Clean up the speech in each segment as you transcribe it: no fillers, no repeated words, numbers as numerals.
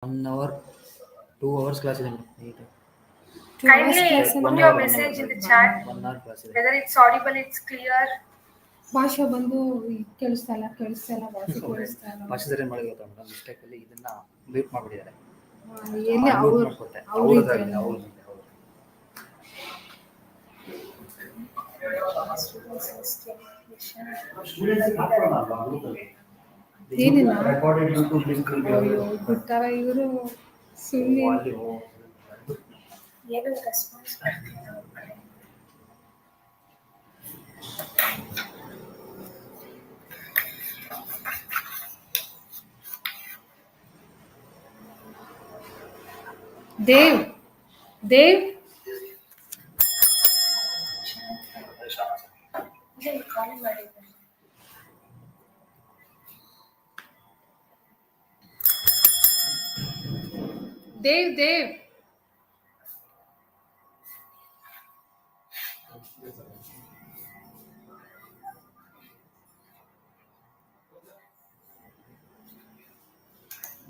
1 hour, 2 hours class ಇದೆ madam. Kindly put 1 your hour, 1 message hour. in the chat 1 hour class ಇದೆ. whether it's audible, it's clear. ಭಾಷೆ ಬಂದು ಕೇಳಿಸ್ತಾ ಇಲ್ಲ ಭಾಷೆ ಕೇಳಿಸ್ತಾ ಇಲ್ಲ. ಭಾಷೆ ಸರಿ ಮಾಡಿ ಗೊತ್ತಾ ಮೇಡಮ್, ಮಿಸ್ಟೇಕ್ ಅಲ್ಲಿ ಇದನ್ನ ಮ್ಯೂಟ್ ಮಾಡಿಬಿಟ್ಟಿದ್ದಾರೆ. ಎಲ್ಲಿ ಅವ್ರು ಅವ್ರದ್ದಾಗಲಿ ಅವ್ರ ಏನಿಲ್ಲ ರೆಕಾರ್ಡೆಡ್ ಯೂಟ್ಯೂಬ್ ಲಿಂಕ್ ಬಿಟ್ಟಾರ ಇವರು ಸುಮ್ಮನೆ ಏನು ರೆಸ್ಪಾನ್ಸ್ ಮಾಡ್ತಿಲ್ಲ ಅವ್ರ ಕಡೆ. ದೇವ್ ಕಾಲ್ ಮಾಡಿದ್ದಾರೆ. ದೇವ್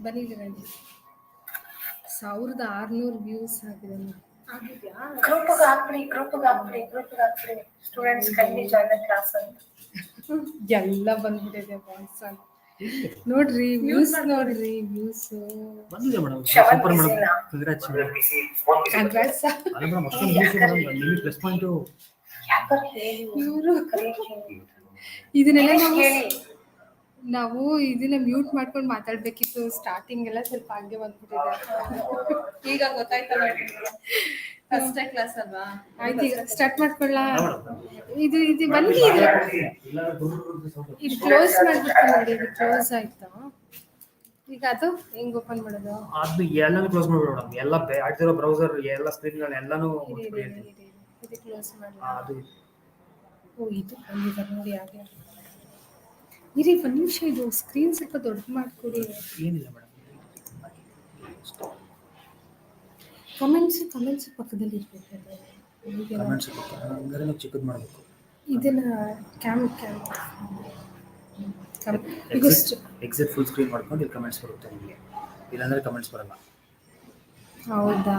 ಬನ್ನಿ 1600 ವ್ಯೂಸ್ ಆಗಿದೆ. ಗ್ರೂಪ್ಗೆ ಹಾಕ್ಬಿಡಿ ಸ್ಟೂಡೆಂಟ್ಸ್ ಕೈಲಿ ಜಾಯ್ನ್ ಕ್ಲಾಸ್ ಅಂತ ಎಲ್ಲ ಬಂದ್ಬಿಟ್ಟಿದೆ ಬಾಯ್ಸ್ ಅಂತ ನೋಡ್ರಿ ವ್ಯೂಸ್ ಬಂದಿದೆ madam. Super madam, congrats madam. Congrats. ಅಲ್ಲ ಮೇಡಮ್, ಅಷ್ಟೊಂದು ವ್ಯೂಸ್ ಮೇಡಮ್. ನಿಮಗೆ ಪ್ಲಸ್ ಪಾಯಿಂಟ್ ಯಾಕಂದ್ರೆ ಹೇಳಿ ಇವರು ಇದನ್ನೆಲ್ಲ ನಾವು ಇದನ್ನ ಮ್ಯೂಟ್ ಮಾಡ್ಕೊಂಡು ಮಾತಾಡ್ಬೇಕಿತ್ತು. ಸ್ಟಾರ್ಟಿಂಗ್ ಎಲ್ಲ ಸ್ವಲ್ಪ ಹಂಗೆ ಬಂದ್ಬಿಟ್ಟಿದೆ. ಈಗ ಗೊತ್ತಾಯ್ತಲ್ಲ, ಫಸ್ಟ್ ಕ್ಲಾಸ್ ಅಲ್ವಾ? ಆಯ್ತು, ಈಗ ಸ್ಟಾರ್ಟ್ ಮಾಡ್ಕೊಳ್ಳಾ? ಇದು ಬನ್ನಿ, ಇದು ಕ್ಲೋಸ್ ಮಾಡ್ಬಿಡ್ತೀನಿ ನೋಡಿ. ಇದು ಕ್ಲೋಸ್ ಆಯ್ತಾ? ಈಗ ಅದು ಹೆಂಗ್ ಓಪನ್ ಮಾಡೋದು? ಅದು ಎಲ್ಲಾನು ಕ್ಲೋಸ್ ಮಾಡ್ಬಿಡು ಮೇಡಮ್. ಎಲ್ಲ ಆಗ್ತಿರೋ ಬ್ರೌಸರ್ ಎಲ್ಲ ಸ್ಕ್ರೀನ್ ಎಲ್ಲಾನು ಇದು ಕ್ಲೋಸ್ ಮಾಡಿ. ಅದು ಇದು ಬಂದಿದೆ ನೋಡಿ. ಹಾಗೆ ಇರಿ, ಒಂದು ನಿಮಿಷ, ಇದು ಸ್ಕ್ರೀನ್ ಸ್ವಲ್ಪ ದೊಡ್ಡ ಮಾಡ್ಕೊಡಿ. ಏನಿಲ್ಲ ಮೇಡಮ್, ಕಮೆಂಟ್ಸ್ ಪಕ್ಕದಲ್ಲಿ ಇರ್ಬೇಕು. ಕಮೆಂಟ್ಸ್ ಹಂಗಾರೆ ನಾವು ಚಿಕ್ಕದು ಮಾಡಬೇಕು. ಇದನ್ನ ಕ್ಯಾಮ್ ಎಕ್ಸಿಟ್ ಫುಲ್ ಸ್ಕ್ರೀನ್ ಮಾಡ್ಕೊಂಡು ಇಲ್ಲಿ ಕಮೆಂಟ್ಸ್ ಬರುತ್ತೆ ನಿಮಗೆ. ಇಲ್ಲಾಂದ್ರೆ ಕಮೆಂಟ್ಸ್ ಬರಲ್ಲ. ಹೌದಾ?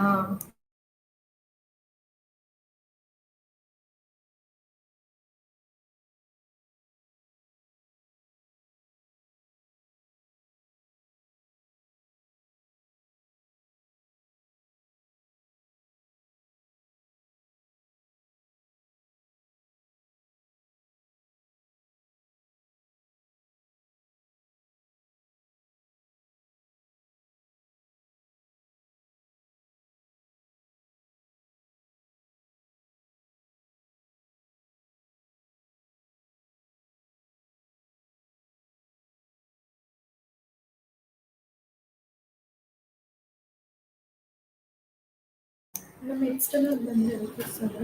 ನಮ್ಮ ಎಕ್ಸ್ಟರ್ನಲ್ ಬಂದಿರುತ್ತೆ sir.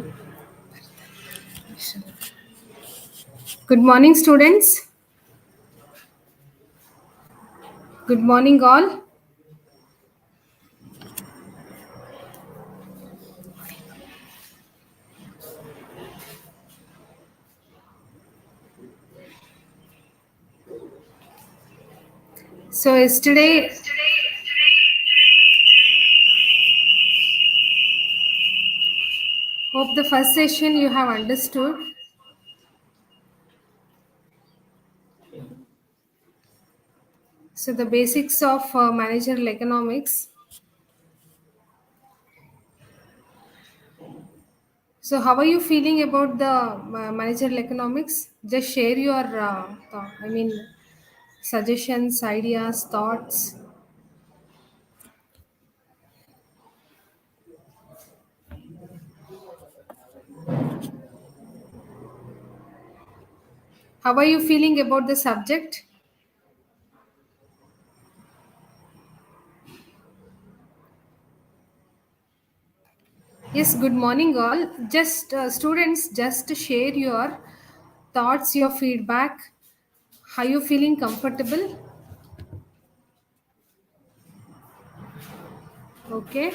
Good morning, students. Good morning, all. So yesterday hope the first session you have understood. So the basics of managerial economics. So how are you feeling about the managerial economics? Just share your suggestions, ideas, thoughts. How are you feeling about the subject? Yes, good morning all. Just students, just share your thoughts, your feedback. Are you feeling comfortable? Okay.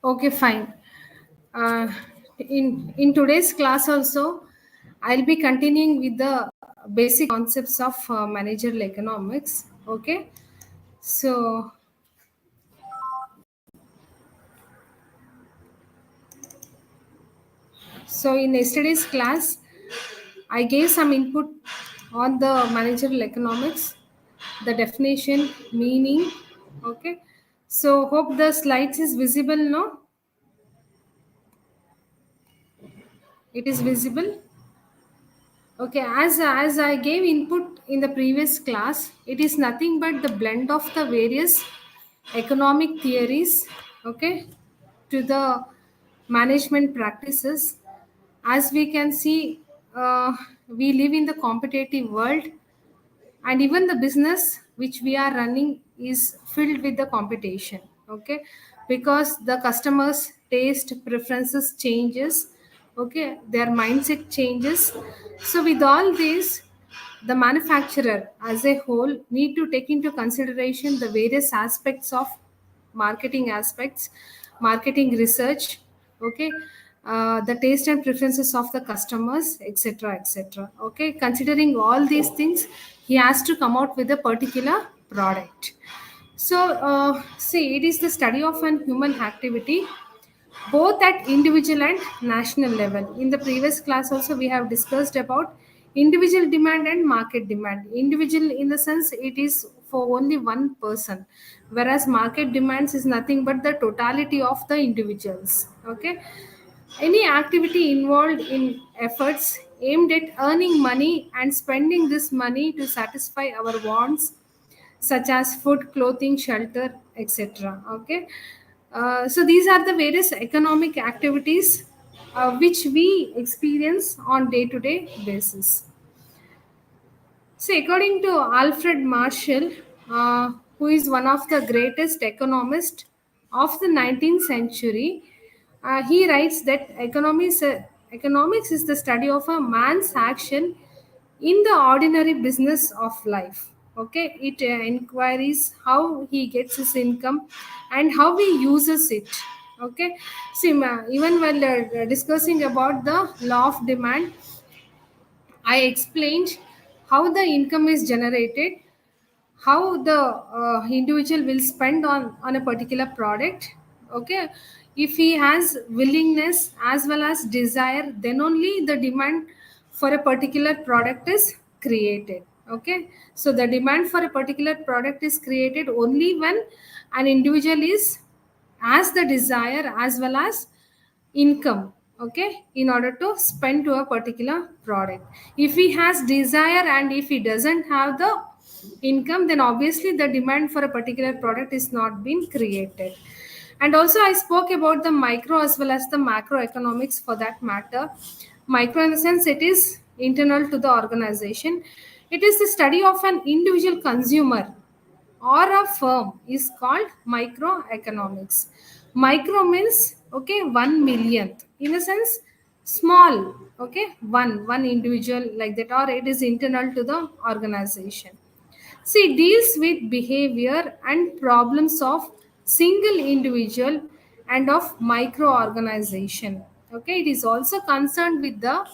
Okay, fine. Uh, in today's class also, I'll be continuing with the basic concepts of managerial economics. Okay, so in yesterday's class, I gave some input on the managerial economics, the definition, meaning. Okay, so hope the slides is visible now. It is visible. Okay, as I gave input in the previous class, it is nothing but the blend of the various economic theories, okay, to the management practices. As we can see, we live in the competitive world, and even the business which we are running is filled with the competition. Okay, because the customers' taste preferences changes. Okay, their mindset changes. So with all this, the manufacturer as a whole need to take into consideration the various aspects of marketing aspects, marketing research, okay, the taste and preferences of the customers, etc., etc. Okay, considering all these things, he has to come out with a particular product. So, see, it is the study of an human activity both at individual and national level. In the previous class also we have discussed about individual demand and market demand. Individual in the sense it is for only one person, whereas market demands is nothing but the totality of the individuals. Okay, any activity involved in efforts aimed at earning money and spending this money to satisfy our wants such as food, clothing, shelter, etc. Okay, so these are the various economic activities which we experience on day-to-day basis. See, according to Alfred Marshall, who is one of the greatest economists of the 19th century, he writes that economics is the study of a man's action in the ordinary business of life. Okay, it inquires how he gets his income and how he uses it. Okay, see, even while discussing about the law of demand, I explained how the income is generated, how the individual will spend on a particular product. Okay, if he has willingness as well as desire, then only the demand for a particular product is created. Okay, so the demand for a particular product is created only when an individual is as the desire as well as income, okay, in order to spend to a particular product. If he has desire and if he doesn't have the income, then obviously the demand for a particular product is not being created. And also I spoke about the micro as well as the macroeconomics for that matter. Micro in the sense it is internal to the organization. It is the study of an individual consumer or a firm is called microeconomics. Micro means, okay, 1 millionth, in a sense small, okay, one individual like that, or it is internal to the organization. See, deals with behavior and problems of single individual and of micro-organization. Okay, it is also concerned with the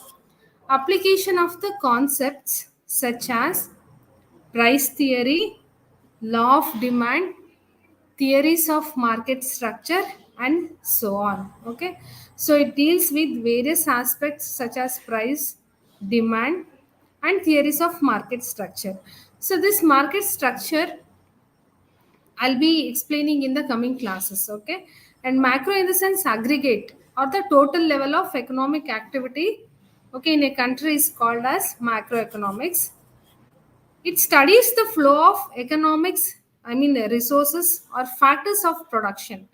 application of the concepts such as price theory, law of demand, theories of market structure, and so on. Okay, so it deals with various aspects such as price, demand, and theories of market structure. So this market structure I'll be explaining in the coming classes. Okay, and macro in the sense aggregate or the total level of economic activity, okay, in a country is called as macroeconomics. It studies the flow of economics, I mean resources or factors of production.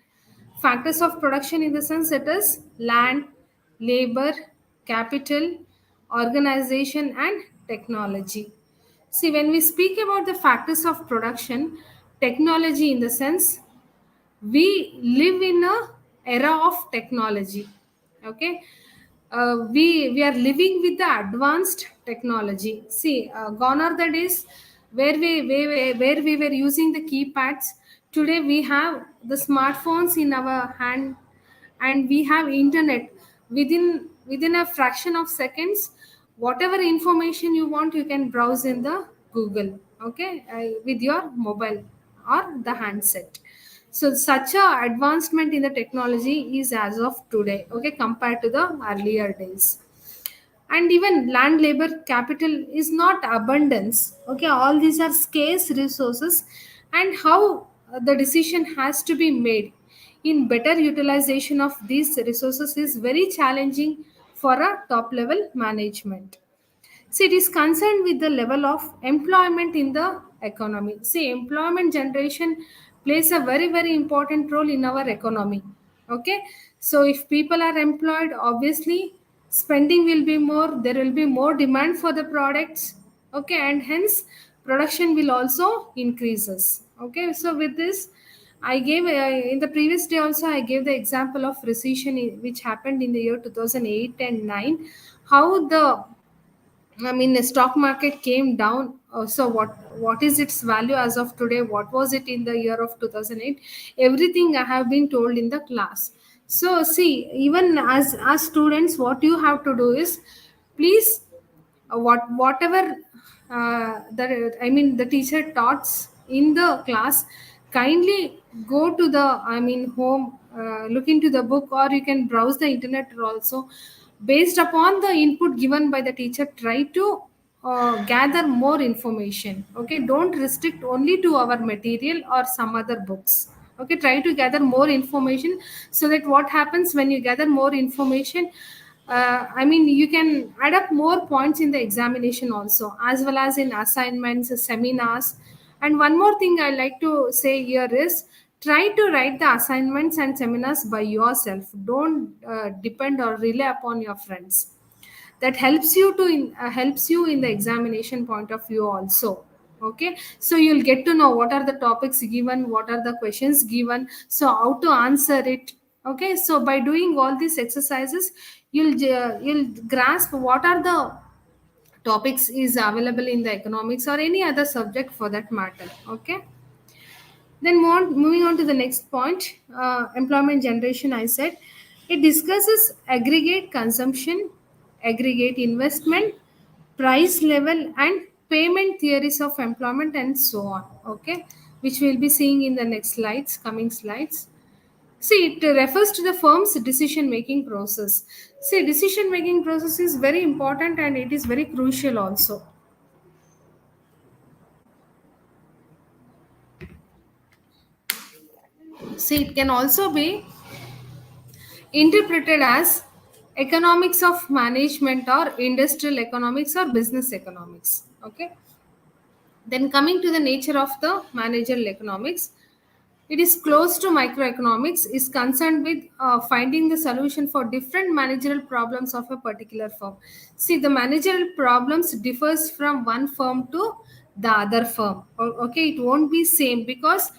Factors of production in the sense it is land, labor, capital, organization, and technology. See, when we speak about the factors of production, technology in the sense we live in a era of technology. Okay, we are living with the advanced technology. See, gone are the days where we were using the keypads. Today we have the smartphones in our hand, and we have internet within a fraction of seconds. Whatever information you want, you can browse in the Google, okay, with your mobile or the handset. So such a advancement in the technology is as of today, okay, compared to the earlier days. And even land labor capital is not abundance, okay, all these are scarce resources. And how the decision has to be made in better utilization of these resources is very challenging for a top level management. See, it is concerned with the level of employment in the economy. See, employment generation plays a very, very important role in our economy. Okay, so if people are employed, obviously spending will be more, there will be more demand for the products. Okay, and hence production will also increases. Okay, so with this, I gave in the previous day also I gave the example of recession which happened in the year 2008 and 9. How the the stock market came down. So what is its value as of today? What was it in the year of 2008? Everything I have been told in the class. So see, even as students, what you have to do is, please, whatever the teacher taught in the class, kindly go to the home, look into the book, or you can browse the internet also. Based upon the input given by the teacher, try to gather more information. Okay, don't restrict only to our material or some other books. Okay, try to gather more information, so that what happens when you gather more information, you can add up more points in the examination also, as well as in assignments, seminars. And one more thing I like to say here is, try to write the assignments and seminars by yourself. Don't depend or rely upon your friends. That helps you to helps you in the examination point of view also. Okay, so you'll get to know what are the topics given, what are the questions given, so how to answer it. Okay, so by doing all these exercises, you'll grasp what are the topics is available in the economics or any other subject for that matter. Okay, then moving on to the next point, employment generation. I said it discusses aggregate consumption, aggregate investment, price level, and payment theories of employment, and so on. Okay, which we'll be seeing in the next slides, coming slides. See, it refers to the firm's decision making process. See, decision making process is very important and it is very crucial also. See, it can also be interpreted as economics of management or industrial economics or business economics. Okay, then coming to the nature of the managerial economics, it is close to microeconomics, is concerned with finding the solution for different managerial problems of a particular firm. See, the managerial problems differs from one firm to the other firm. Okay, it won't be same, because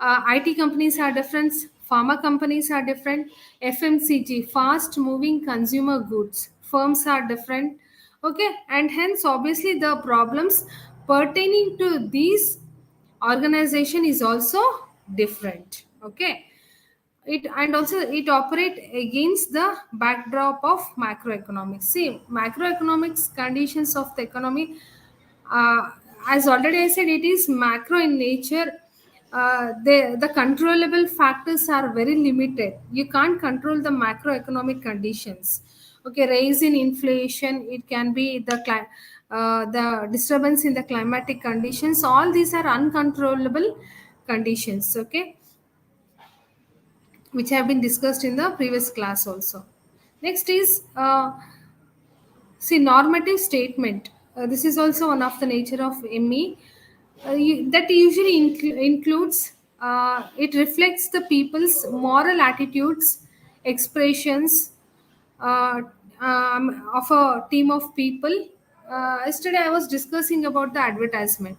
IT companies are different, pharma companies are different, FMCG, fast moving consumer goods, firms are different. Okay, and hence obviously the problems pertaining to these organization is also different. Okay, it and also it operate against the backdrop of macroeconomics. See, macroeconomics conditions of the economy, uh, as already I said, it is macro in nature. The controllable factors are very limited. You can't control the macroeconomic conditions. Okay, rise in inflation, it can be the disturbance in the climatic conditions. All these are uncontrollable conditions. Okay, which have been discussed in the previous class also. Next is see, normative statement. This is also one of the nature of ME. That usually includes, it reflects the people's moral attitudes, expressions, uh, of a team of people. Yesterday I was discussing about the advertisement.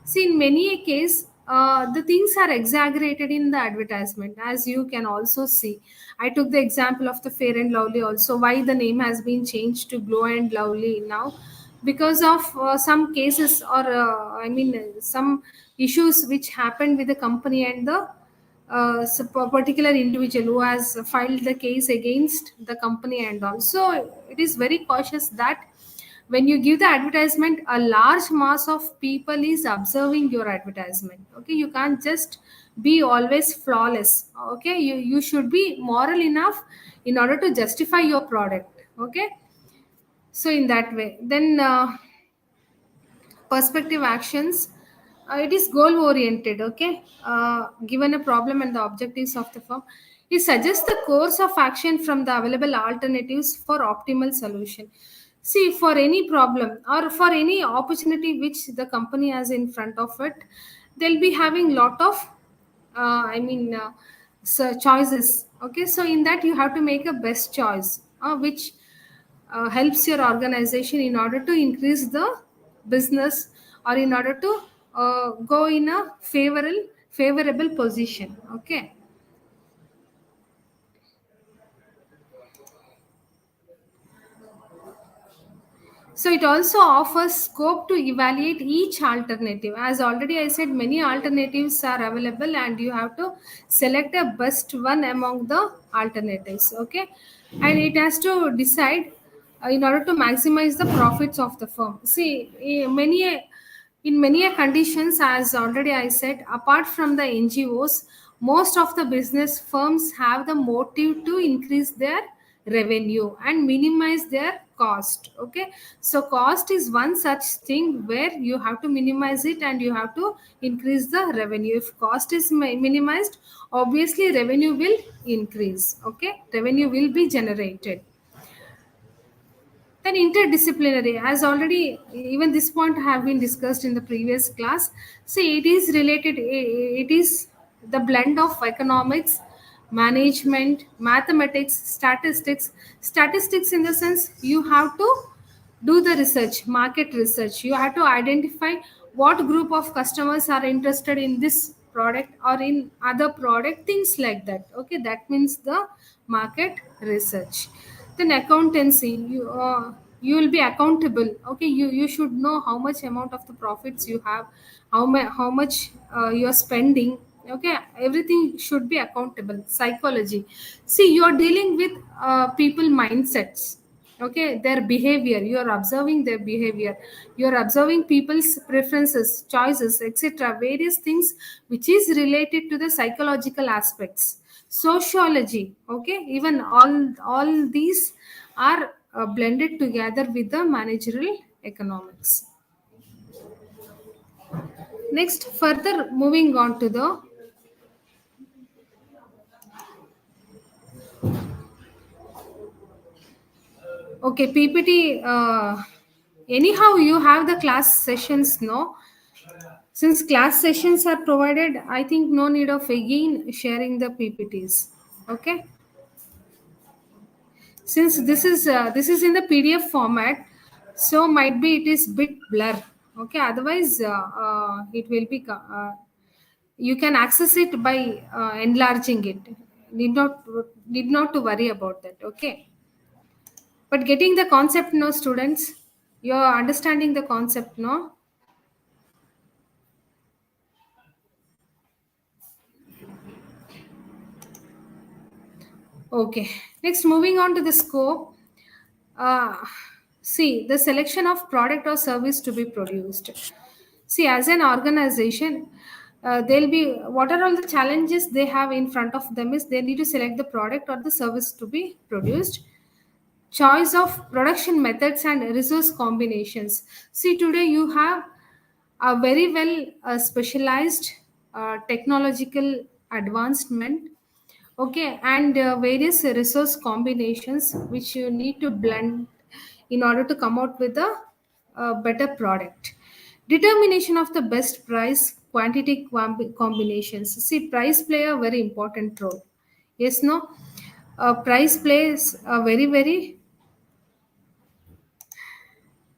See, in many a case, the things are exaggerated in the advertisement, as you can also see. I took the example of the Fair and Lovely also. Why the name has been changed to Glow and Lovely now? Because of some cases, or some issues which happened with the company and the particular individual who has filed the case against the company and all. So it is very cautious that when you give the advertisement, a large mass of people is observing your advertisement. Okay, you can't just be always flawless. Okay, you should be moral enough in order to justify your product. Okay, so in that way, then perspective actions, it is goal oriented. Okay, given a problem and the objectives of the firm, it suggests the course of action from the available alternatives for optimal solution. See, for any problem or for any opportunity which the company has in front of it, they'll be having lot of I mean so choices. Okay, so in that you have to make a best choice, which helps your organization in order to increase the business, or in order to go in a favorable position. Okay, so it also offers scope to evaluate each alternative. As already I said, many alternatives are available and you have to select a best one among the alternatives. Okay, and it has to decide in order to maximize the profits of the firm. See, in many conditions, as already I said, apart from the NGOs, most of the business firms have the motive to increase their revenue and minimize their cost. Okay, so cost is one such thing where you have to minimize it and you have to increase the revenue. If cost is minimized, obviously revenue will increase. Okay, revenue will be generated. Then interdisciplinary, as already even this point have been discussed in the previous class. See, it is related. It is the blend of economics, management, mathematics, statistics. Statistics in the sense you have to do the research, market research. You have to identify what group of customers are interested in this product or in other product, things like that. Okay, that means the market research. Then accountancy, you will be accountable. Okay, you should know how much amount of the profits you have, how much you are spending. Okay, everything should be accountable. Psychology, see, you are dealing with people mindsets. Okay, their behavior, you are observing their behavior, you are observing people's preferences, choices, etc., various things which is related to the psychological aspects. Sociology, okay, even all these are blended together with the managerial economics. Next, further moving on to the, okay, PPT. Anyhow, you have the class sessions, no? Since class sessions are provided, I think no need of again sharing the PPTs. Okay. Since this is in the PDF format, so might be it is bit blur. Okay. Otherwise, it will be. You can access it by enlarging it. Need not to worry about that. Okay. But getting the concept, no, students, you are understanding the concept, no? Okay. Next, moving on to the scope. Uh, See, the selection of product or service to be produced. See, as an organization, they'll be, what are all the challenges they have in front of them is they need to select the product or the service to be produced. Choice of production methods and resource combinations. See, today you have a very well specialized technological advancement. Okay, and various resource combinations which you need to blend in order to come out with a better product. Determination of the best price quantity combinations. See, price play a very important role. Yes, no, price plays a very very,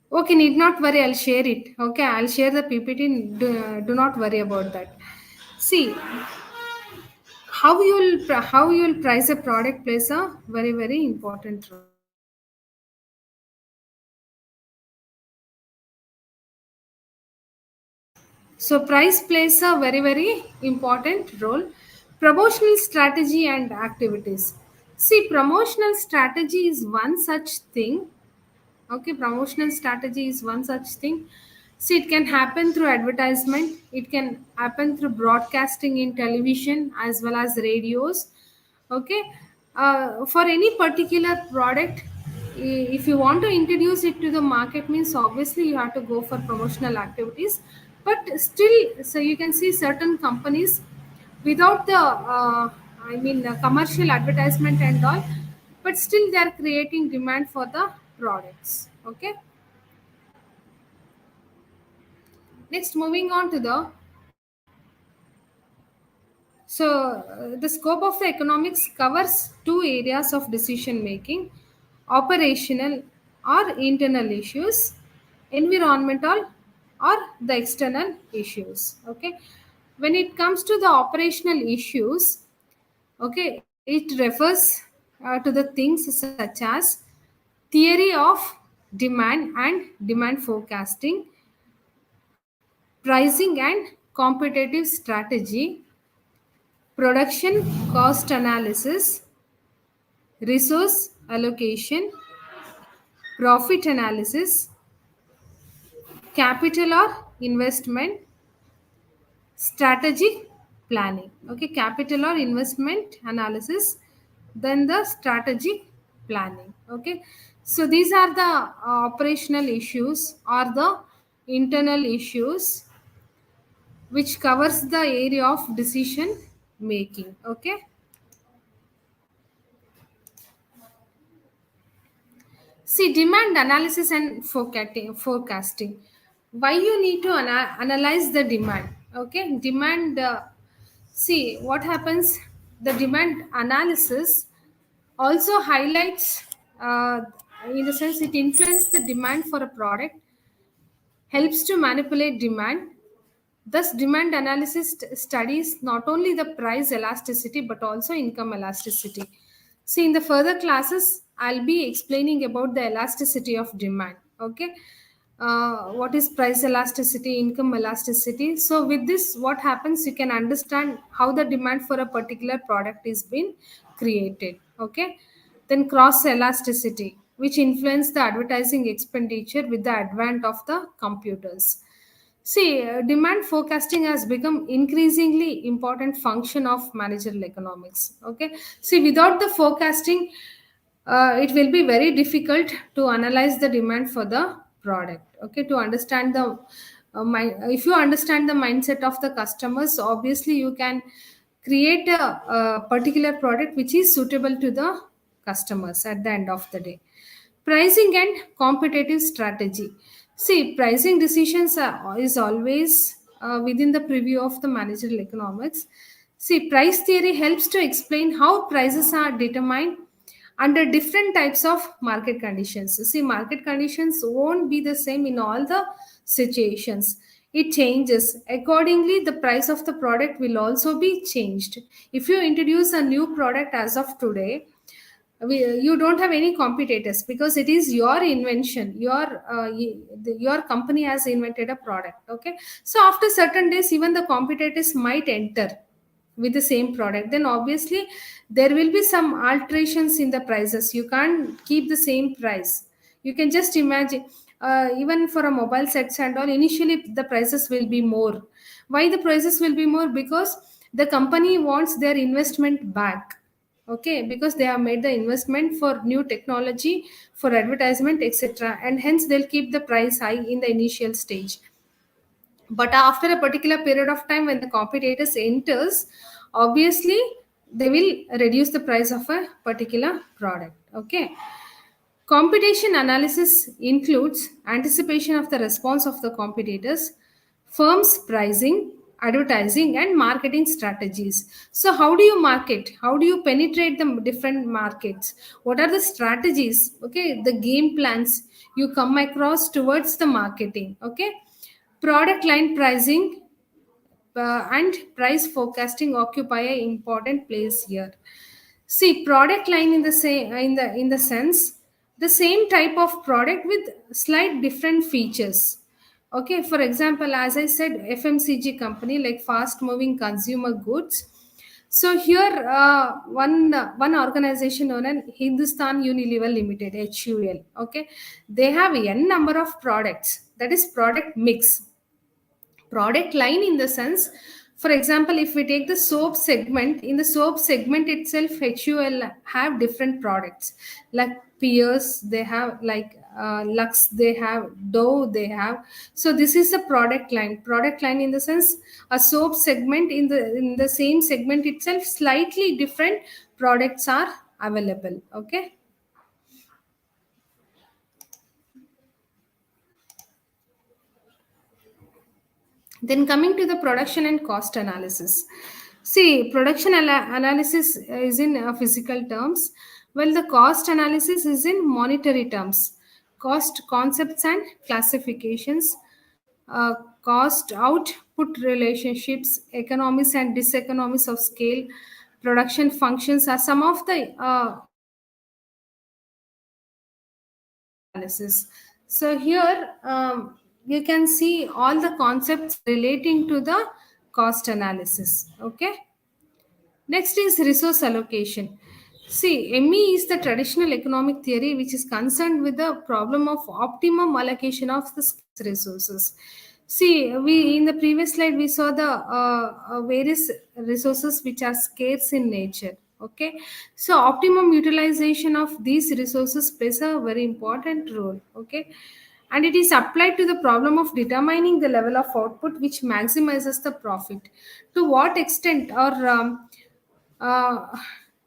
okay, need not worry, I'll share it. Okay, I'll share the PPT. Do not worry about that. See, how you'll price a product plays a very very important role. So price plays a very very important role. Promotional strategy and activities. See, promotional strategy is one such thing. Okay, promotional strategy is one such thing. See, it can happen through advertisement, it can happen through broadcasting in television as well as radios. Okay, for any particular product, if you want to introduce it to the market, means obviously you have to go for promotional activities. But still, so you can see certain companies without the commercial advertisement and all, but still they are creating demand for the products. Okay, next moving on to the, the scope of the economics covers two areas of decision making: operational or internal issues, environmental or the external issues. Okay, when it comes to the operational issues, okay, it refers to the things such as theory of demand and demand forecasting, pricing and competitive strategy, production cost analysis, resource allocation, profit analysis, capital or investment, strategic planning. Okay, capital or investment analysis, then the strategic planning. Okay, so these are the operational issues or the internal issues which covers the area of decision making. Okay, see, demand analysis and forecasting. Why you need to analyze the demand? Okay, demand. See what happens. The demand analysis also highlights, in the sense, it influences the demand for a product, helps to manipulate demand. Thus, demand analysis studies not only the price elasticity but also income elasticity. See, in the further classes, I'll be explaining about the elasticity of demand. Okay, what is price elasticity, income elasticity. So, with this, what happens? You can understand how the demand for a particular product is being created. Okay, then cross elasticity, which influence the advertising expenditure with the advent of the computers. See, demand forecasting has become increasingly important function of managerial economics. Okay, see, without the forecasting, it will be very difficult to analyze the demand for the product. Okay, to understand the if you understand the mindset of the customers, obviously you can create a particular product which is suitable to the customers at the end of the day. Pricing and competitive strategy. See, pricing decisions is always within the preview of the managerial economics. See, price theory helps to explain how prices are determined under different types of market conditions. See, market conditions won't be the same in all the situations. It changes. Accordingly, the price of the product will also be changed. If you introduce a new product as of today, you don't have any competitors because it is your invention. Your company has invented a product. Okay, so after certain days, even the competitors might enter with the same product. Then obviously there will be some alterations in the prices. You can't keep the same price. You can just imagine, even for a mobile sets and all, initially the prices will be more. Why the prices will be more? Because the company wants their investment back. Okay, because they have made the investment for new technology, for advertisement, etc., and hence they'll keep the price high in the initial stage. But after a particular period of time, when the competitors enters, obviously they will reduce the price of a particular product. Okay, competition analysis includes anticipation of the response of the competitors, firms' pricing, advertising, and marketing strategies. So, how do you market? How do you penetrate the different markets? What are the strategies? Okay, the game plans you come across towards the marketing. Okay, product line pricing and price forecasting occupy an important place here. See, product line in the same in the sense, the same type of product with slight different features. Okay, for example, as I said, FMCG company, like fast moving consumer goods. So here, one organization known as Hindustan Unilever Limited (HUL). Okay, they have n number of products, that is product mix. Product line in the sense, for example, if we take the soap segment, in the soap segment itself, HUL have different products like Pierce, they have like Lux, they have Dove, they have. So this is a product line. Product line in the sense, a soap segment, in the same segment itself, slightly different products are available. Okay. Then coming to the production and cost analysis. See, analysis is in physical terms, while the cost analysis is in monetary terms. Cost concepts and classifications, cost output relationships, economies and diseconomies of scale, production functions are some of the analysis. So here you can see all the concepts relating to the cost analysis. Okay. Next is resource allocation. See, ME is the traditional economic theory which is concerned with the problem of optimum allocation of the scarce resources. See, we in the previous slide we saw the various resources which are scarce in nature. Okay, so optimum utilization of these resources plays a very important role. Okay, and it is applied to the problem of determining the level of output which maximizes the profit. To what extent or uh,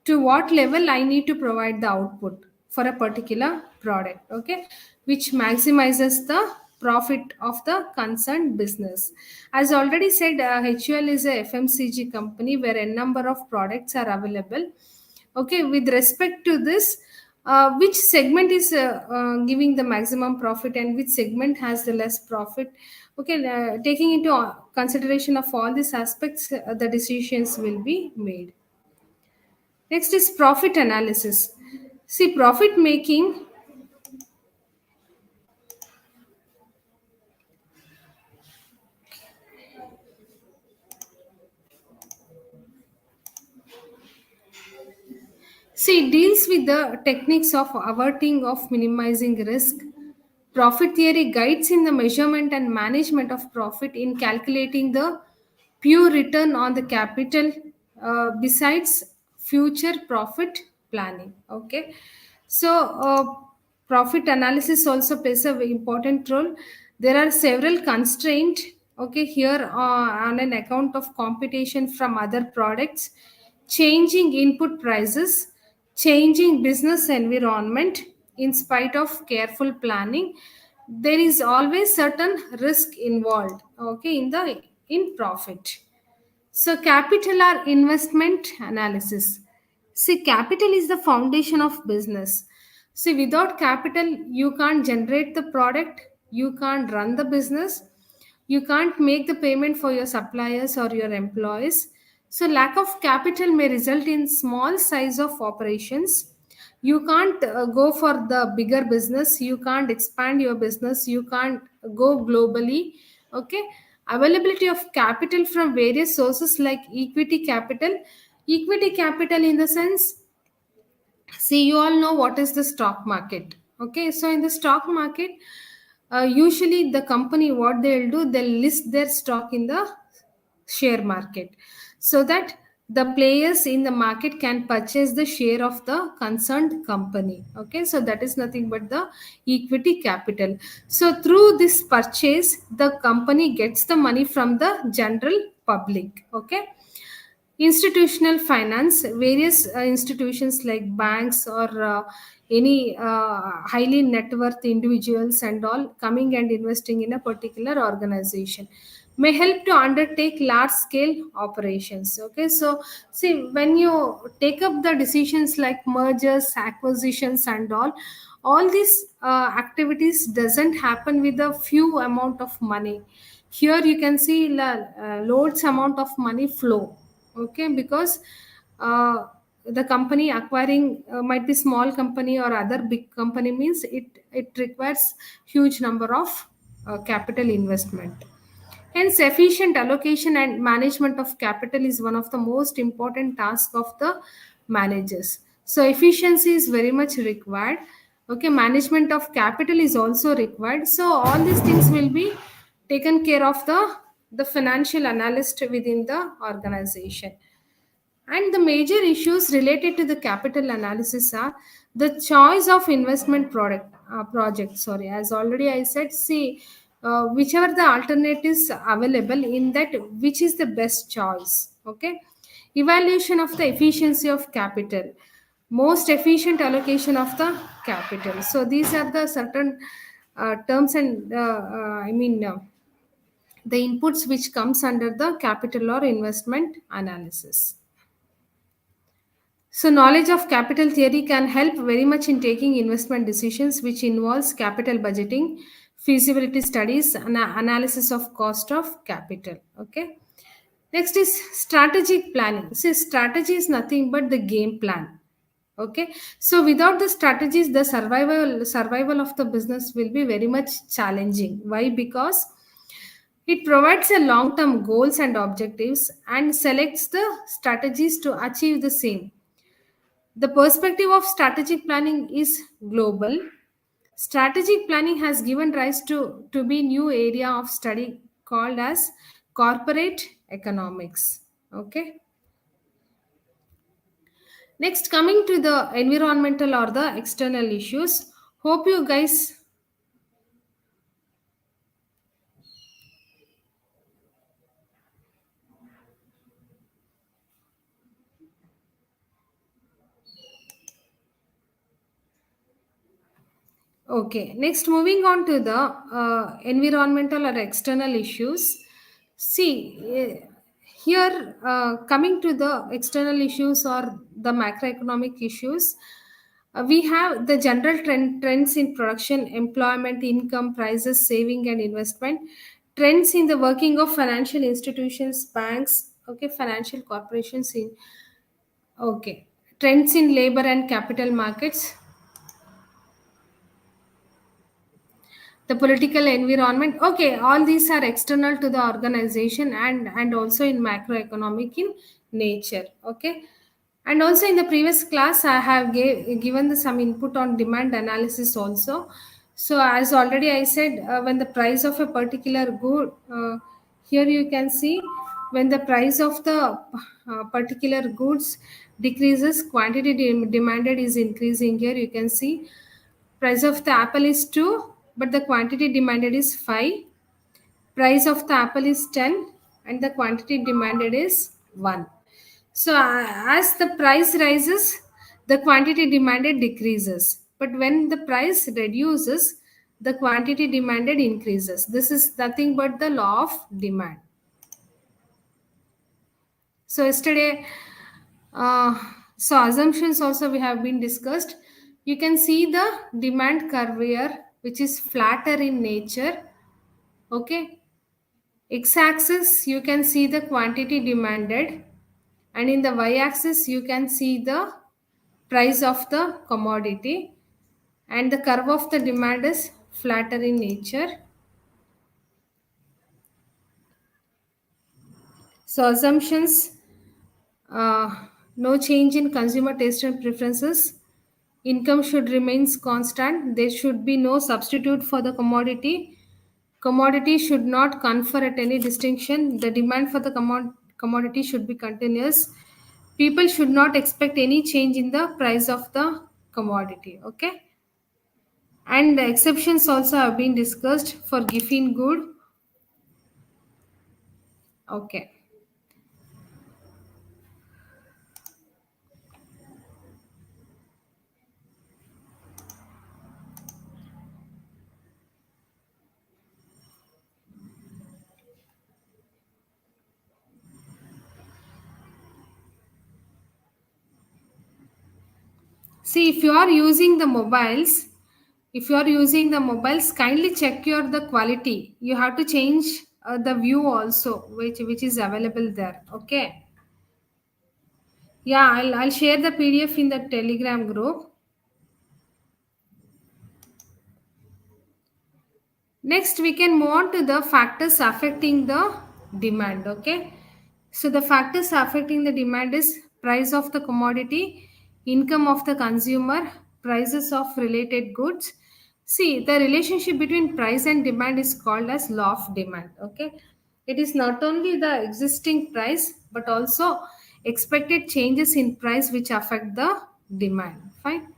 to what level I need to provide the output for a particular product, okay, which maximizes the profit of the concerned business. As already said, HUL is a FMCG company where a number of products are available. Okay, with respect to this, which segment is giving the maximum profit and which segment has the less profit? Okay, taking into consideration of all these aspects, the decisions will be made. Next is profit analysis. See, profit making. See, deals with the techniques of averting of minimizing risk. Profit theory guides in the measurement and management of profit in calculating the pure return on the capital, besides future profit planning. Okay, so profit analysis also plays a very important role. There are several constraints. Okay, here on an account of competition from other products, changing input prices, changing business environment. In spite of careful planning, there is always certain risk involved, okay, in profit. So capital or investment analysis. See, capital is the foundation of business. See, without capital, you can't generate the product, you can't run the business, you can't make the payment for your suppliers or your employees. So lack of capital may result in small size of operations. You can't go for the bigger business, you can't expand your business, you can't go globally. Okay, availability of capital from various sources like equity capital in the sense, see, you all know what is the stock market. Okay, so in the stock market, usually the company, what they'll do, they'll list their stock in the share market so that the players in the market can purchase the share of the concerned company. Okay, so that is nothing but the equity capital. So through this purchase, the company gets the money from the general public. Okay, institutional finance, various institutions like banks or any highly net worth individuals and all coming and investing in a particular organization may help to undertake large scale operations. Okay, so see, when you take up the decisions like mergers, acquisitions and all these activities doesn't happen with a few amount of money. Here you can see loads amount of money flow. Okay, because the company acquiring might be small company or other big company, means it requires huge number of capital investment. Hence, efficient allocation and management of capital is one of the most important tasks of the managers. So, efficiency is very much required. Okay, management of capital is also required. So, all these things will be taken care of the financial analyst within the organization. And the major issues related to the capital analysis are the choice of investment project. Sorry, as already I said, see whichever the alternatives available in that, which is the best choice. Okay, evaluation of the efficiency of capital, most efficient allocation of the capital. So these are the certain terms and the inputs which comes under the capital or investment analysis. So, knowledge of capital theory can help very much in taking investment decisions, which involves capital budgeting, feasibility studies, and analysis of cost of capital. Okay. Next is strategic planning. See, strategy is nothing but the game plan. Okay. So, without the strategies, the survival of the business will be very much challenging. Why? Because it provides a long-term goals and objectives and selects the strategies to achieve the same. The perspective of strategic planning is global. Strategic planning has given rise to be new area of study called as corporate economics. Okay. Next, coming to the environmental or the external issues. Hope you guys. Okay, next moving on to the environmental or external issues. See, here coming to the external issues or the macroeconomic issues, we have the general trends in production, employment, income, prices, saving, and investment. Trends in the working of financial institutions, banks, okay, financial corporations in okay. Trends in labor and capital markets, the political environment. Okay, all these are external to the organization and also in macroeconomic in nature. Okay, and also in the previous class I have given some input on demand analysis also. So as already I said, when the price of a particular good, here you can see, when the price of the particular goods decreases, quantity demanded is increasing. Here you can see price of the apple is 2, but the quantity demanded is 5. Price of the apple is 10, and the quantity demanded is 1. So, as the price rises, the quantity demanded decreases. But when the price reduces, the quantity demanded increases. This is nothing but the law of demand. So, yesterday, uh, so assumptions also we have been discussed. You can see the demand curve here, which is flatter in nature. Okay, x-axis you can see the quantity demanded, and in the y-axis you can see the price of the commodity, and the curve of the demand is flatter in nature. So assumptions, no change in consumer taste and preferences. Income should remains constant. There should be no substitute for the commodity. Commodity should not confer at any distinction. The demand for the commodity should be continuous. People should not expect any change in the price of the commodity. Okay. And the exceptions also have been discussed for Giffen good. Okay. See, if you are using the mobiles, kindly check the quality. You have to change the view also, which is available there. Okay. Yeah, I'll share the PDF in the Telegram group. Next, we can move on to the factors affecting the demand. Okay, so the factors affecting the demand is price of the commodity, income of the consumer, prices of related goods. See, the relationship between price and demand is called as law of demand. Okay, it is not only the existing price but also expected changes in price which affect the demand. Fine.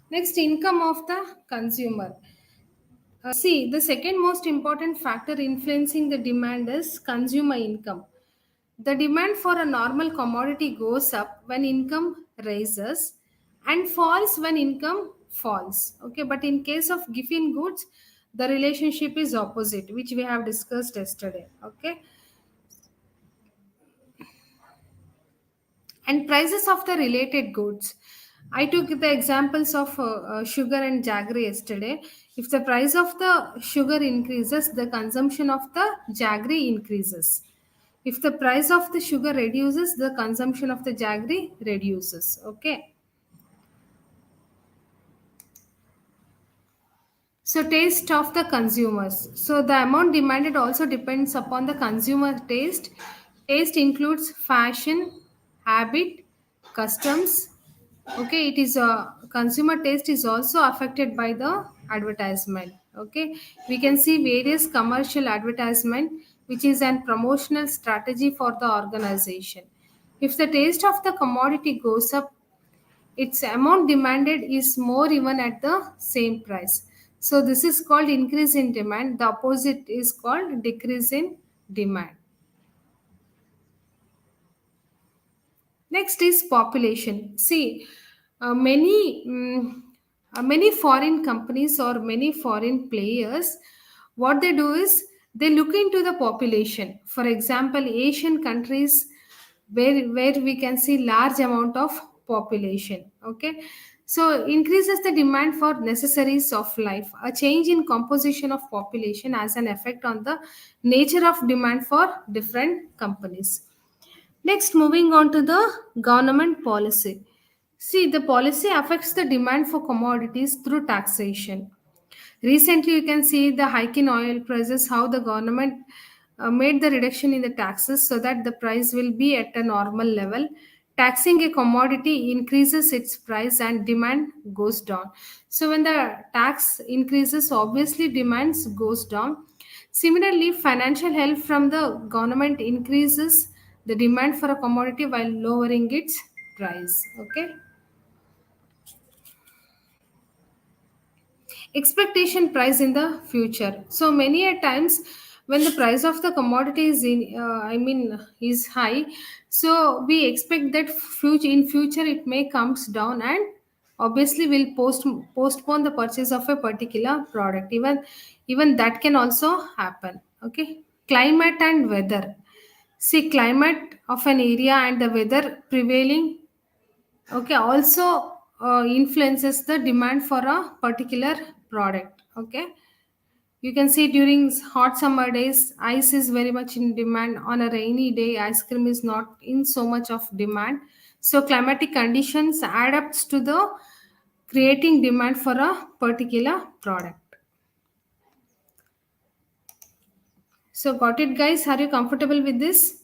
Next, income of the consumer. See, the second most important factor influencing the demand is consumer income. The demand for a normal commodity goes up when income rises and falls when income falls. Okay, but in case of given goods, the relationship is opposite, which we have discussed yesterday. Okay, and prices of the related goods. I took the examples of sugar and jaggery yesterday. If the price of the sugar increases, the consumption of the jaggery increases. If the price of the sugar reduces, the consumption of the jaggery reduces. Okay, so taste of the consumers. So the amount demanded also depends upon the consumer taste. Taste includes fashion, habit, customs. Okay, it is a consumer taste is also affected by the advertisement. Okay, we can see various commercial advertisement, which is an promotional strategy for the organization. If the taste of the commodity goes up, its amount demanded is more even at the same price. So this is called increase in demand. The opposite is called decrease in demand. Next is population. See, many foreign companies or many foreign players, what they do is they look into the population. For example, Asian countries where we can see large amount of population. Okay, so increases the demand for necessaries of life. A change in composition of population has an effect on the nature of demand for different companies. Next, moving on to the government policy. See, the policy affects the demand for commodities through taxation. Recently, you can see the hike in oil prices, how the government made the reduction in the taxes so that the price will be at a normal level. Taxing a commodity increases its price and demand goes down. So when the tax increases, obviously demands goes down. Similarly, financial help from the government increases the demand for a commodity while lowering its price. Okay. Expectation price in the future. So many a times when the price of the commodity is is high, so we expect that future it may comes down, and obviously will postpone the purchase of a particular product. Even that can also happen. Okay, climate and weather. See, climate of an area and the weather prevailing, okay, also influences the demand for a particular product. Okay, you can see during hot summer days ice is very much in demand. On a rainy day, ice cream is not in so much of demand. So climatic conditions add up to the creating demand for a particular product. So got it, guys? Are you comfortable with this?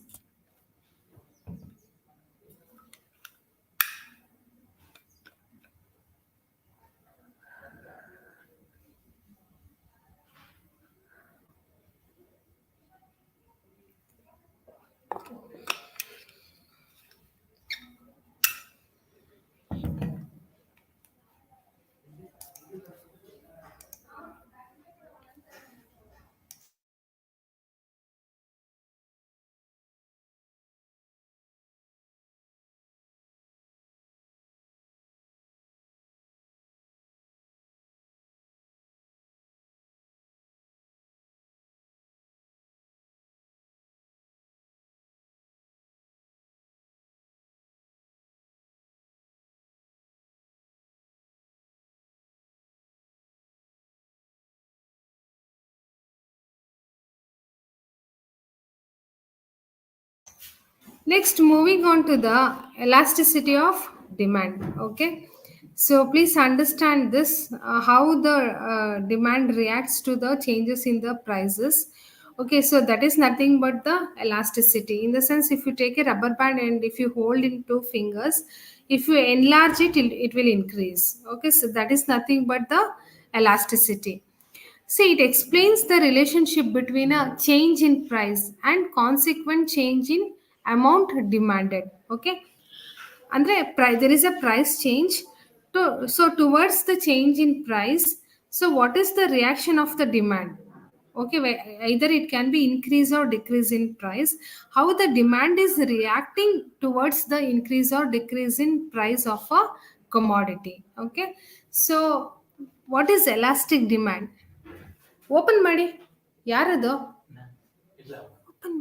Next, moving on to the elasticity of demand. Okay, so please understand this, how the demand reacts to the changes in the prices. Okay, so that is nothing but the elasticity. In the sense, if you take a rubber band and if you hold in two fingers, if you enlarge it, it will increase. Okay, so that is nothing but the elasticity. See, it explains the relationship between a change in price and consequent change in amount demanded. Okay, andre there is a price change so towards the change in price, so what is the reaction of the demand? Okay, either it can be increase or decrease in price. How the demand is reacting towards the increase or decrease in price of a commodity. Okay, so what is elastic demand? Open ಮಾಡಿ, ಯಾರದು? Open,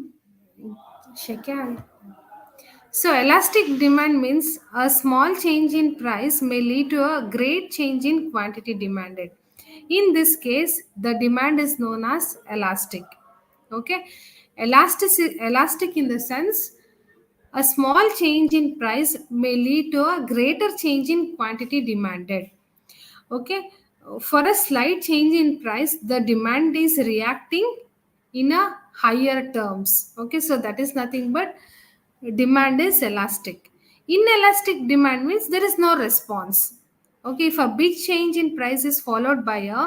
ಶೆಕೆ. So elastic demand means a small change in price may lead to a great change in quantity demanded. In this case, the demand is known as elastic. Okay, elastic in the sense a small change in price may lead to a greater change in quantity demanded. Okay, for a slight change in price, the demand is reacting in a higher terms. Okay, so that is nothing but demand is elastic. Inelastic demand means there is no response. Okay, if a big change in price is followed by a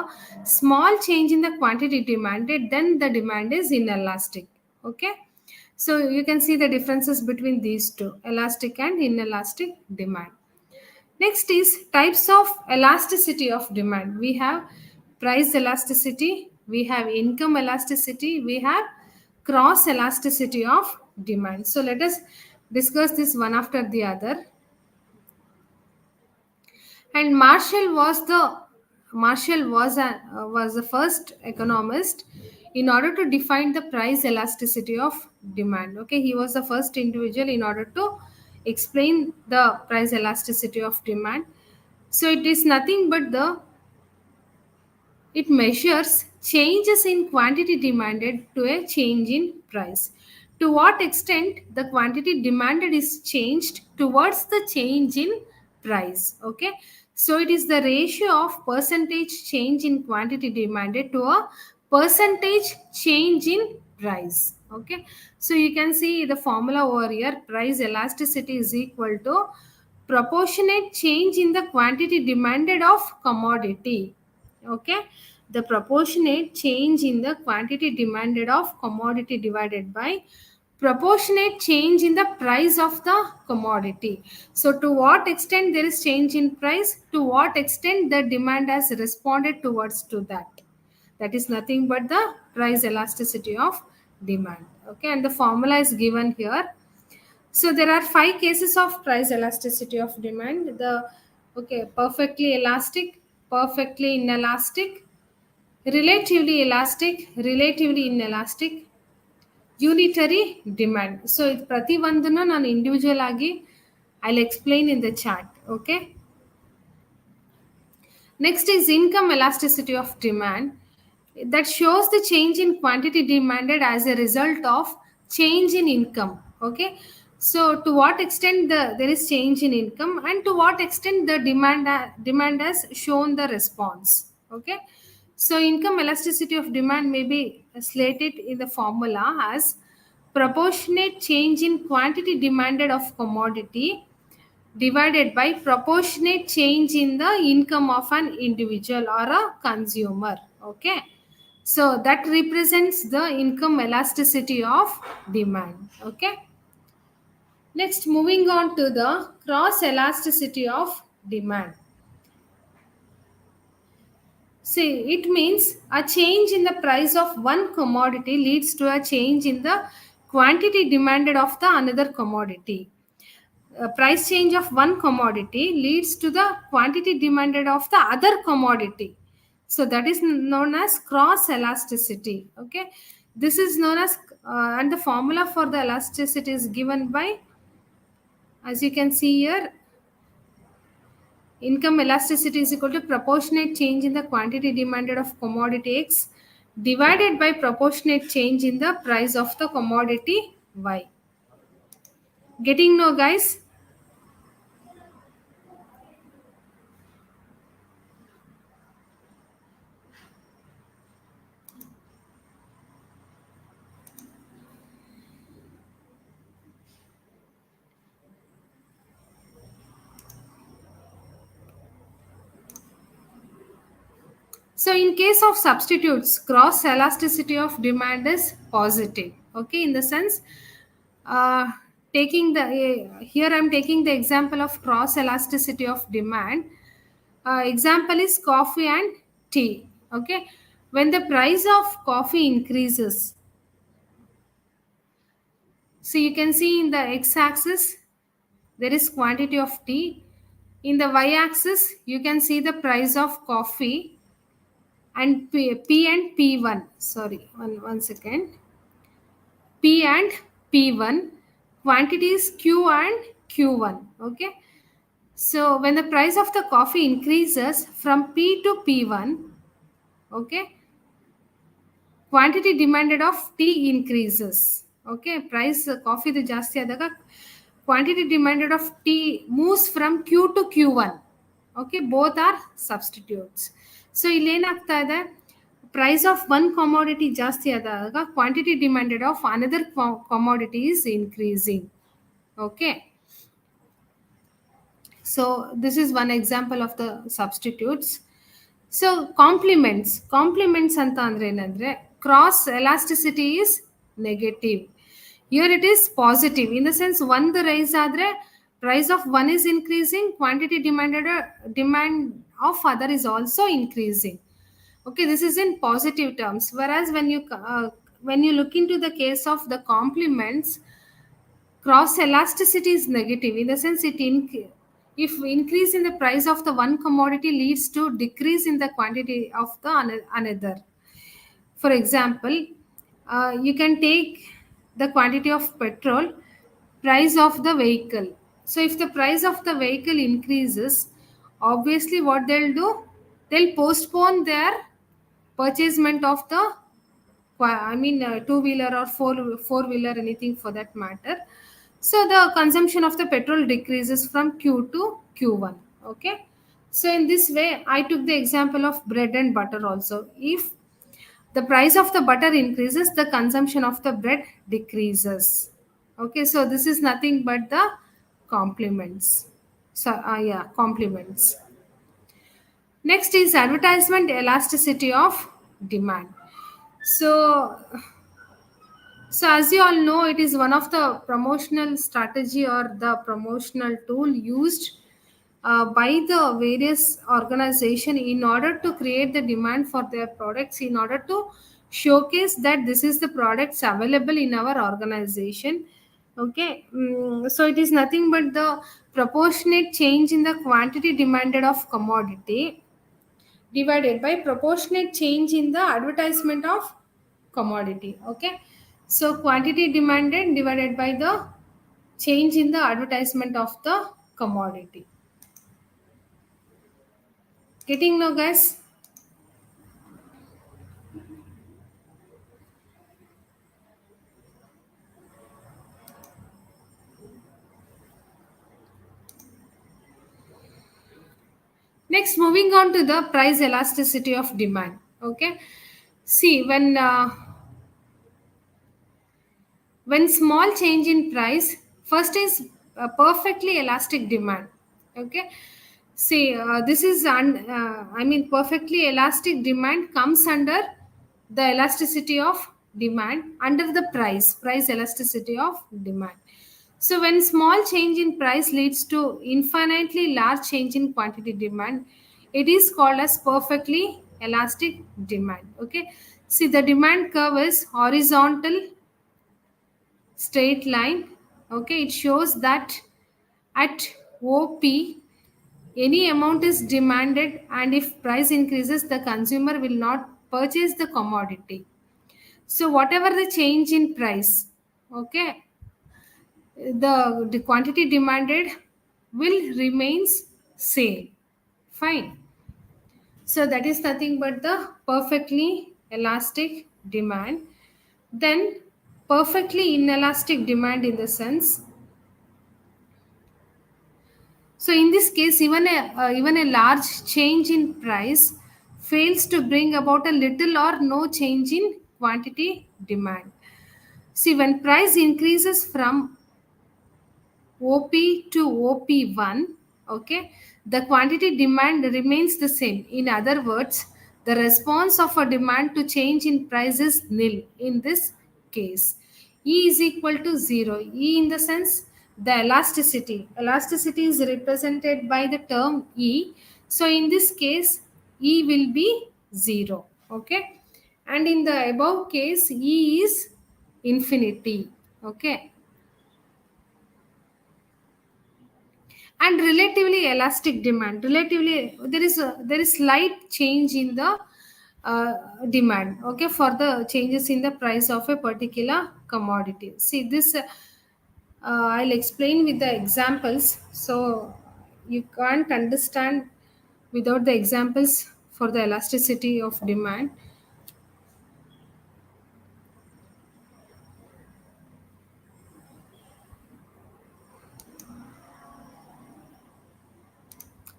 small change in the quantity demanded, then the demand is inelastic. Okay, so you can see the differences between these two, elastic and inelastic demand. Next is types of elasticity of demand. We have price elasticity, we have income elasticity, we have cross elasticity of demand. So let us discuss this one after the other. And Marshall was the first economist in order to define the price elasticity of demand. Okay, he was the first individual in order to explain the price elasticity of demand. So it is nothing but it measures changes in quantity demanded to a change in price. To what extent the quantity demanded is changed towards the change in price. Okay. So it is the ratio of percentage change in quantity demanded to a percentage change in price. Okay. So you can see the formula over here, price elasticity is equal to proportionate change in the quantity demanded of commodity. Okay, the proportionate change in the quantity demanded of commodity divided by proportionate change in the price of the commodity. So to what extent there is change in price, to what extent the demand has responded towards to that is nothing but the price elasticity of demand. Okay, and the formula is given here. So there are 5 cases of price elasticity of demand. The perfectly elastic, perfectly inelastic, relatively elastic, relatively inelastic, unitary demand. So it prati vandana nan individual agi I'll explain in the chat. Okay. Next is income elasticity of demand, that shows the change in quantity demanded as a result of change in income. Okay, so to what extent there is change in income and to what extent the demand has shown the response. Okay, so income elasticity of demand may be slated in the formula as proportionate change in quantity demanded of commodity divided by proportionate change in the income of an individual or a consumer. Okay, so that represents the income elasticity of demand. Okay, next moving on to the cross elasticity of demand. See, it means a change in the price of one commodity leads to a change in the quantity demanded of the another commodity. A price change of one commodity leads to the quantity demanded of the other commodity. So that is known as cross elasticity. Okay, this is known as and the formula for the elasticity is given by, as you can see here, income elasticity is equal to proportionate change in the quantity demanded of commodity X divided by proportionate change in the price of the commodity Y. Getting no, guys? So in case of substitutes, cross elasticity of demand is positive. Okay, in the sense, uh, taking the here I'm taking the example of cross elasticity of demand. Example is coffee and tea. Okay, when the price of coffee increases, so you can see in the x-axis there is quantity of tea. In the y-axis, you can see the price of coffee and P and P1. Sorry, one second. P and P1, quantities Q and Q1. Okay. So when the price of the coffee increases from P to P1, okay, quantity demanded of tea increases. Okay, price coffee the ಜಾಸ್ತಿ ಆದಾಗ quantity demanded of tea moves from Q to Q1. Okay, both are substitutes. So ಇಲ್ಲಿ ಏನಾಗ್ತಾ ಇದೆ, price of one commodity ಜಾಸ್ತಿ ಆದಾಗ quantity demanded of another commodity is increasing. Okay, so this is one example of the substitutes. So complements ಅಂತ ಅಂದ್ರೆ ಏನಂದ್ರೆ cross elasticity is negative. Here it is positive in the sense one the rise ಆದ್ರೆ price of one is increasing, quantity demand of other is also increasing. Okay, this is in positive terms. Whereas when you look into the case of the complements, cross elasticity is negative in the sense if increase in the price of the one commodity leads to decrease in the quantity of the another. For example, you can take the quantity of petrol, price of the vehicle. So if the price of the vehicle increases, obviously what they'll do, they'll postpone their purchasement of the two-wheeler or four-wheeler, anything for that matter. So the consumption of the petrol decreases from Q to Q1. Okay. So in this way, I took the example of bread and butter also. If the price of the butter increases, the consumption of the bread decreases. Okay. So this is nothing but the complements. So yeah, complements. Next is advertisement elasticity of demand. So as you all know, it is one of the promotional strategy or the promotional tool used by the various organization in order to create the demand for their products, in order to showcase that this is the products available in our organization. Okay, so it is nothing but the proportionate change in the quantity demanded of commodity divided by proportionate change in the advertisement of commodity. Okay, so quantity demanded divided by the change in the advertisement of the commodity. Getting no, guys? Next, moving on to the price elasticity of demand. Okay, see when small change in price, first is a perfectly elastic demand. Okay, see this is perfectly elastic demand comes under the elasticity of demand under the price elasticity of demand. So when small change in price leads to infinitely large change in quantity demand, it is called as perfectly elastic demand. Okay, see the demand curve is horizontal straight line. Okay, it shows that at OP any amount is demanded, and if price increases, the consumer will not purchase the commodity. So whatever the change in price, okay, the quantity demanded will remains same. Fine. So that is nothing but the perfectly elastic demand. Then perfectly inelastic demand in the sense So in this case, even a large change in price fails to bring about a little or no change in quantity demand. See, when price increases from OP to OP1, okay, the quantity demand remains the same. In other words, the response of a demand to change in price is nil in this case. E is equal to 0. E in the sense the elasticity. Elasticity is represented by the term E. So in this case, E will be 0. Okay. And in the above case, E is infinity. Okay. And relatively elastic demand, relatively there is slight change in the uh, demand, okay, for the changes in the price of a particular commodity. See this, I'll explain with the examples, so you can't understand without the examples for the elasticity of demand.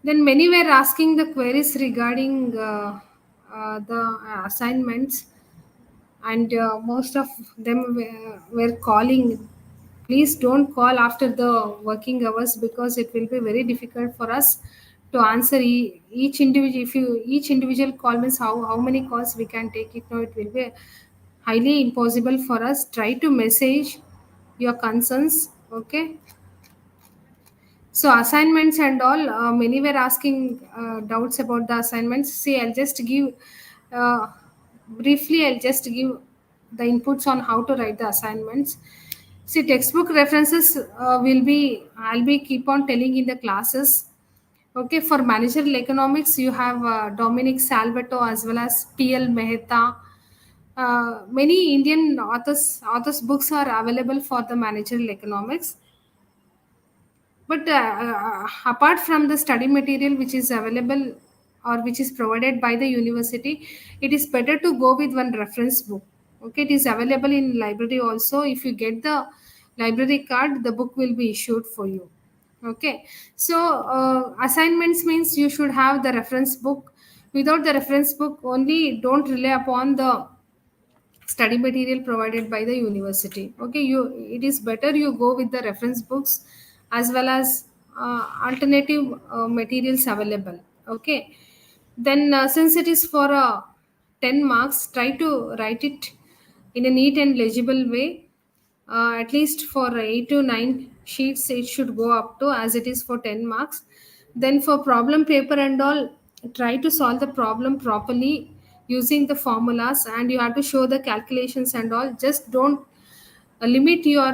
Then many were asking the queries regarding the assignments, and most of them were calling. Please don't call after the working hours, because it will be very difficult for us to answer each individual. If you each individual call means how many calls we can take it, no, it will be highly impossible for us. Try to message your concerns, okay. So assignments and all, many were asking doubts about the assignments. See, I'll just give uh, briefly. I'll just give the inputs on how to write the assignments. See, textbook references will be, I'll be keep on telling in the classes. Okay, for managerial economics, you have Dominic Salvato as well as P.L. Mehta. Many Indian authors books are available for the managerial economics. But apart from the study material which is available or which is provided by the university, it is better to go with one reference book. Okay, it is available in library also. If you get the library card, the book will be issued for you. Okay, so assignments means you should have the reference book. Without the reference book, only don't rely upon the study material provided by the university. Okay, you, it is better you go with the reference books as well as alternative materials available. Okay, then since it is for 10 marks, try to write it in a neat and legible way. At least for 8 to 9 sheets it should go up to, as it is for 10 marks. Then for problem paper and all, try to solve the problem properly using the formulas, and you have to show the calculations and all. Just don't limit your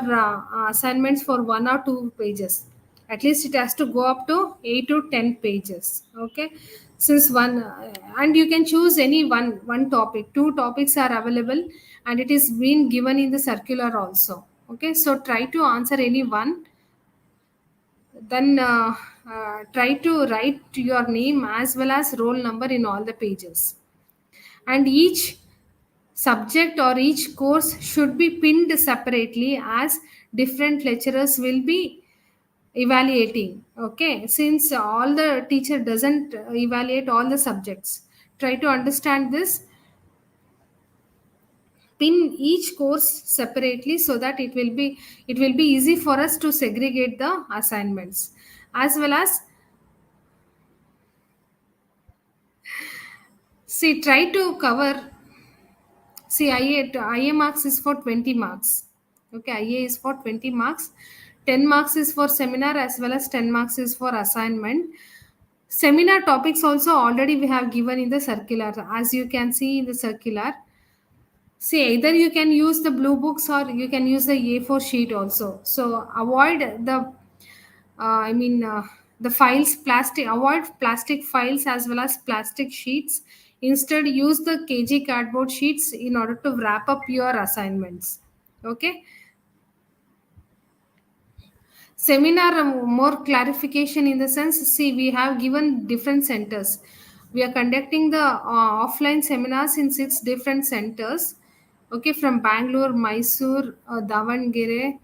assignments for 1 or 2 pages. At least it has to go up to 8 to 10 pages. Okay, since one and you can choose any one topic. Two topics are available, and it is being given in the circular also. Okay, so try to answer any one. Then try to write your name as well as roll number in all the pages, and each subject or each course should be pinned separately, as different lecturers will be evaluating. Okay, since all the teacher doesn't evaluate all the subjects, try to understand this. Pin each course separately, so that it will be easy for us to segregate the assignments, as well as see, try to cover. See, IA marks is for 20 marks. Okay, IA is for 20 marks. 10 marks is for seminar, as well as 10 marks is for assignment. Seminar topics also already we have given in the circular. As you can see in the circular, see, either you can use the blue books or you can use the A4 sheet also. So avoid the, I mean, the files, plastic, avoid plastic files as well as plastic sheets. Instead, use the KG cardboard sheets in order to wrap up your assignments. Okay. Seminar, more clarification in the sense, see, we have given different centers. We are conducting the offline seminars in 6 different centers. Okay, from Bangalore, Mysore, Davangere,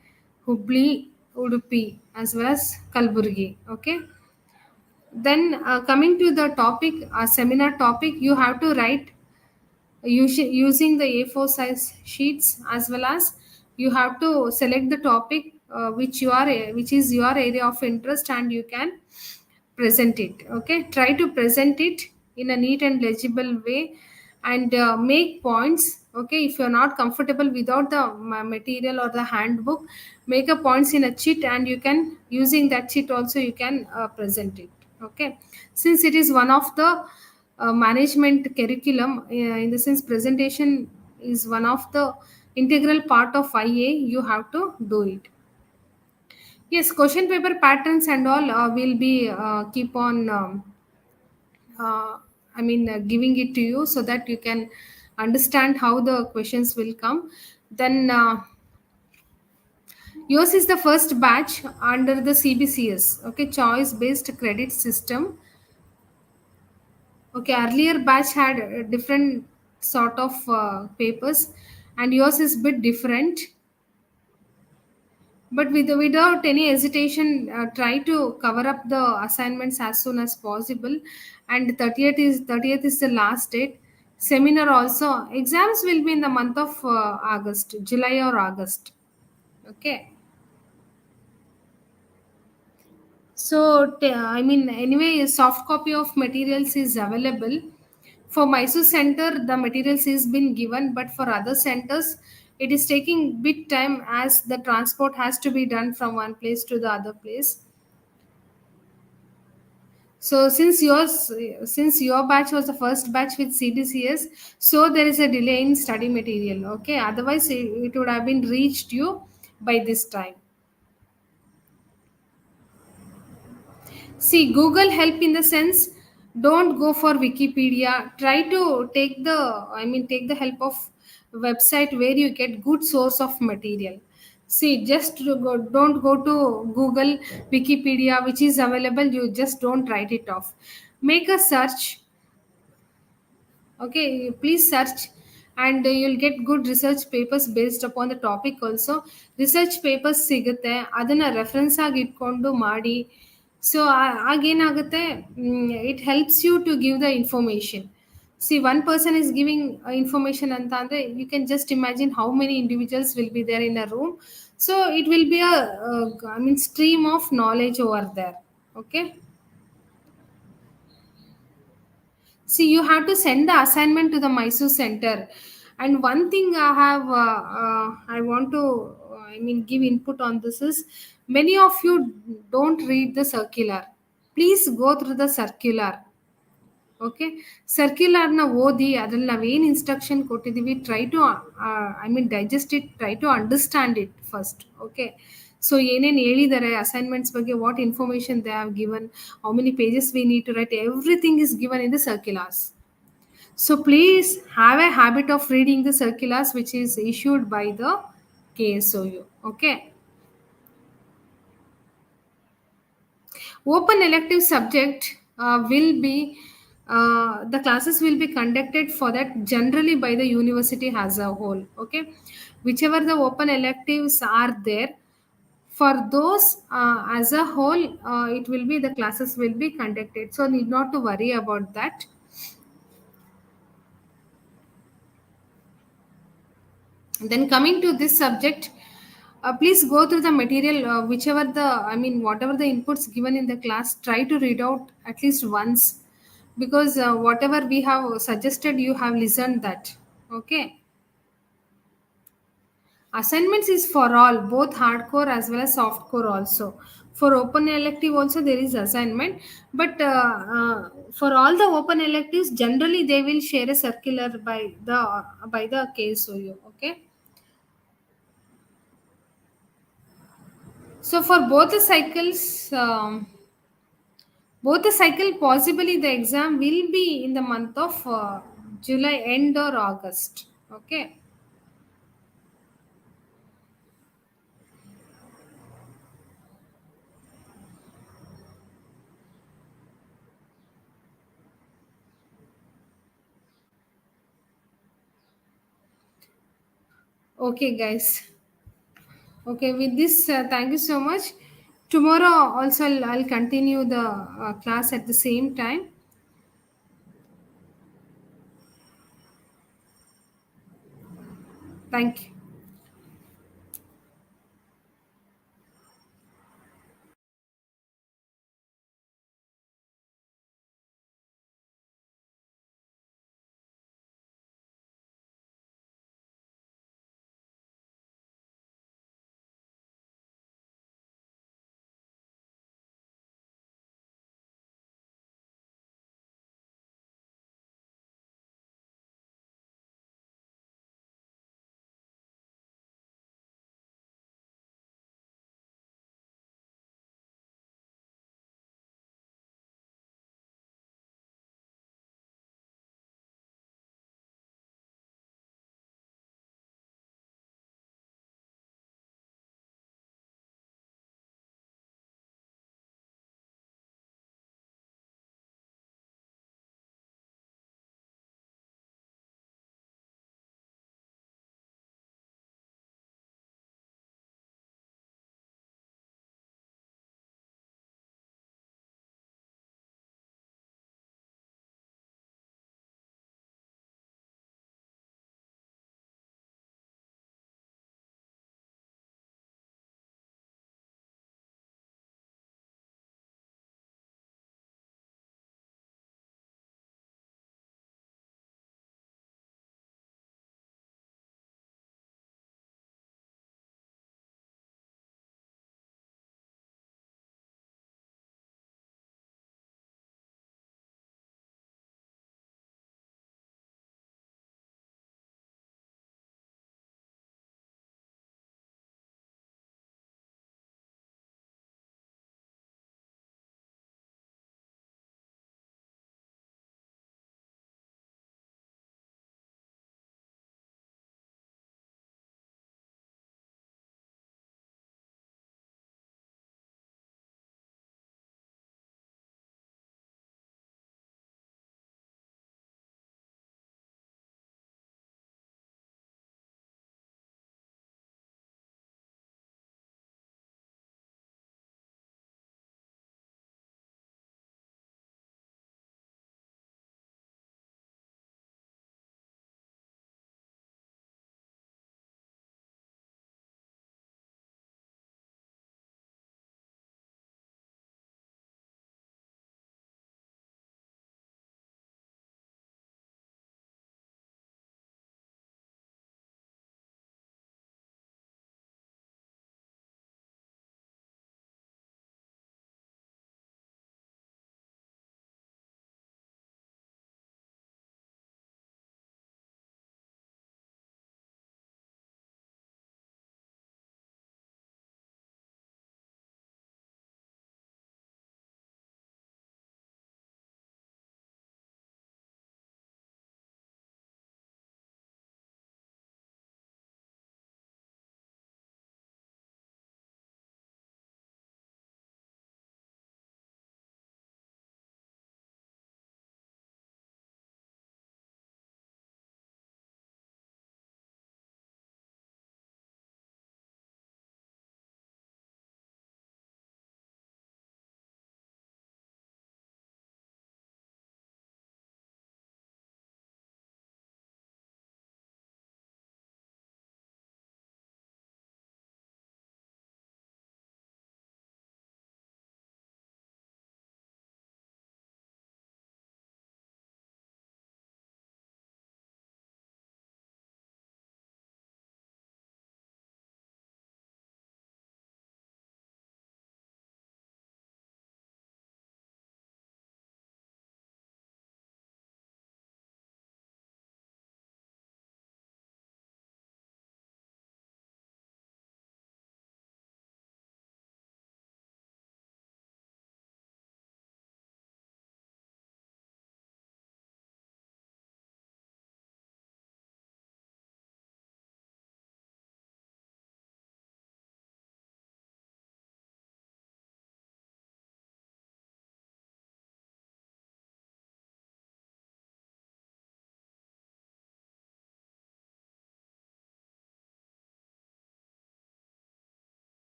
Hubli, Udupi, as well as Kalburgi. Okay, Then coming to the topic, seminar topic, you have to write using the A4 size sheets, as well as you have to select the topic which is your area of interest, and you can present it. Okay, try to present it in a neat and legible way, and make points. Okay, if you're not comfortable without the material or the handbook, make a points in a sheet, and you can, using that sheet also, you can present it. Okay, since it is one of the management curriculum, in the sense presentation is one of the integral part of IA, you have to do it. Yes, question paper patterns and all will be keep on giving it to you, so that you can understand how the questions will come. Then yours is the first batch under the CBCS, okay, choice based credit system. Okay, earlier batch had different sort of papers, and yours is bit different. But without any hesitation, try to cover up the assignments as soon as possible. And 30th is the last date. Seminar also, exams will be in the month of August, July or August. Okay. So, anyway, a soft copy of materials is available. For Mysore Center, the materials is been given, but for other centers, it is taking bit time, as the transport has to be done from one place to the other place. So, since your batch was the first batch with CDCS, so there is a delay in study material. Okay, otherwise it would have been reached you by this time. See, Google help in the sense, don't go for Wikipedia. Try to take the help of website where you get good source of material. See, don't go to Google, Wikipedia, which is available. You just don't write it off. Make a search. Okay, please search, and you'll get good research papers based upon the topic also. Research papers ಸಿಗುತ್ತೆ, ಅದನ್ನ reference ಆಗಿ ಇಟ್ಕೊಂಡು ಮಾಡಿ. So ಆಗೇನಾಗುತ್ತೆ, it helps you to give the information. See, one person is giving information ಅಂತ ಅಂದ್ರೆ, you can just imagine how many individuals will be there in a room. So it will be a stream of knowledge over there. Okay. See, you have to send the assignment to the Mysore Center. And one thing I want to, give input on this is, many of you don't read the circular. Please go through the circular. Okay, ಸರ್ಕ್ಯುಲರ್ನ ಓದಿ ಅದ್ರಲ್ಲಿ ನಾವೇನು instruction ಕೊಟ್ಟಿದ್ದೀವಿ, try to digest it, try to understand it first. Okay, so ಏನೇನು ಹೇಳಿದ್ದಾರೆ assignments ಬಗ್ಗೆ, what information they have given, how many pages we need to write, everything is given in the circulars. So please have a habit of reading the circulars which is issued by the KSOU. Okay. Open elective subject will be the classes will be conducted for that generally by the university as a whole. Okay, whichever the open electives are there, for those as a whole, it will be, the classes will be conducted, so need not to worry about that. Then coming to this subject, please go through the material, whichever the whatever the inputs given in the class, try to read out at least once, because whatever we have suggested, you have listened that. Okay. Assignments is for all, both hardcore as well as softcore also. For open elective also there is assignment, but for all the open electives, generally they will share a circular by the KSOU. Okay. So for both the cycle, possibly the exam will be in the month of July end or August. Okay. Okay, guys. Okay, with this, thank you so much. Tomorrow also I'll continue the class at the same time. Thank you.